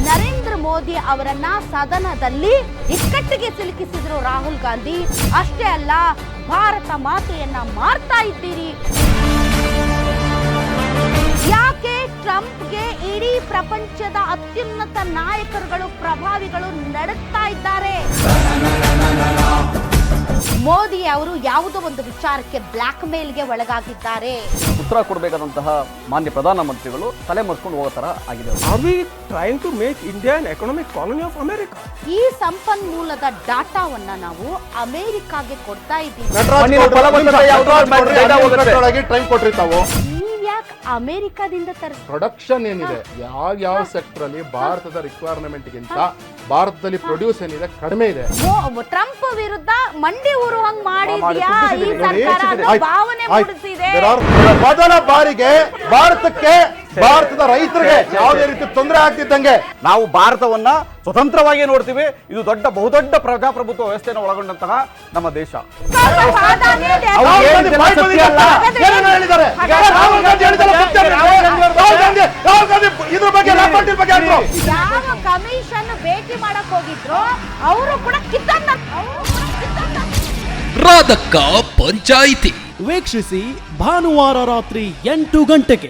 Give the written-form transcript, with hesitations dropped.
ನರೇಂದ್ರ ಮೋದಿ ಅವರನ್ನ ಸದನದಲ್ಲಿ ಇಕ್ಕಟ್ಟಿಗೆ ಸಿಲುಕಿಸಿದ್ರು ರಾಹುಲ್ ಗಾಂಧಿ. ಅಷ್ಟೇ ಅಲ್ಲ, ಭಾರತ ಮಾತೆಯನ್ನ ಮಾರ್ತಾ ಇದ್ದೀರಿ. ಯಾಕೆ ಟ್ರಂಪ್ಗೆ ಇಡೀ ಪ್ರಪಂಚದ ಅತ್ಯುನ್ನತ ನಾಯಕರುಗಳು, ಪ್ರಭಾವಿಗಳು ನಡುತ್ತಾ ಇದ್ದಾರೆ? ಮೋದಿ ಅವರು ಯಾವುದೋ ಒಂದು ವಿಚಾರಕ್ಕೆ ಬ್ಲಾಕ್ ಮೇಲ್ಗೆ ಒಳಗಾಗಿದ್ದಾರೆ. ಉತ್ತರ ಕೊಡಬೇಕಾದಂತಹ ಮಾನ್ಯ ಪ್ರಧಾನಮಂತ್ರಿಗಳು ತಲೆ ಮರೆಸ್ಕೊಂಡು ಹೋಗೋ ತರ ಆಗಿದೆ. Are we trying to make India an economic colony of America? ಈ ಸಂಪನ್ಮೂಲದ ಡಾಟಾವನ್ನ ನಾವು ಅಮೆರಿಕಾಗೆ ಕೊಡ್ತಾ ಇದ್ದೀವಿ. ಟೈಮ್ ಕೊಟ್ರಿ ತಾವು. ನೀವ್ಯಾಕೆ ಅಮೆರಿಕಾದಿಂದ ಪ್ರೊಡಕ್ಷನ್ ಏನಿದೆ ಯಾವ ಸೆಕ್ಟರ್ ಅಲ್ಲಿ ಭಾರತದ ರಿಕ್ವೈರ್ಮೆಂಟ್ ಗಿಂತ ಭಾರತದಲ್ಲಿ ಪ್ರೊಡ್ಯೂಸ್ ಏನಿದೆ ಕಡಿಮೆ ಇದೆ. ಟ್ರಂಪ್ ವಿರುದ್ಧ ಮಂಡಿ ಊರುವಂಗ್ ಮಾಡಿದ್ಯಾ ಈ ಸರ್ಕಾರ ಅನ್ನೋ ಭಾವನೆ ಮೂಡಿಸಿದೆ. ಮೊದಲ ಬಾರಿಗೆ ಭಾರತದ ರೈತರಿಗೆ ಯಾವುದೇ ರೀತಿ ತೊಂದರೆ ಆಗ್ತಿದ್ದಂಗೆ ನಾವು ಭಾರತವನ್ನ ಸ್ವತಂತ್ರವಾಗಿ ನೋಡ್ತೀವಿ. ಇದು ಬಹುದೊಡ್ಡ ಪ್ರಜಾಪ್ರಭುತ್ವ ವ್ಯವಸ್ಥೆಯನ್ನು ಒಳಗೊಂಡಂತಹ ನಮ್ಮ ದೇಶ. ಯಾವ ಕಮಿಷನ್ ಭೇಟಿ ಮಾಡಕ್ ಹೋಗಿದ್ರು ಅವರು ಕೂಡ ಕಿತ್ತನ್ನ ರಾಧಕ್ಕ ಪಂಚಾಯಿತಿ ವೀಕ್ಷಿಸಿ ಭಾನುವಾರ ರಾತ್ರಿ 8 ಗಂಟೆಗೆ.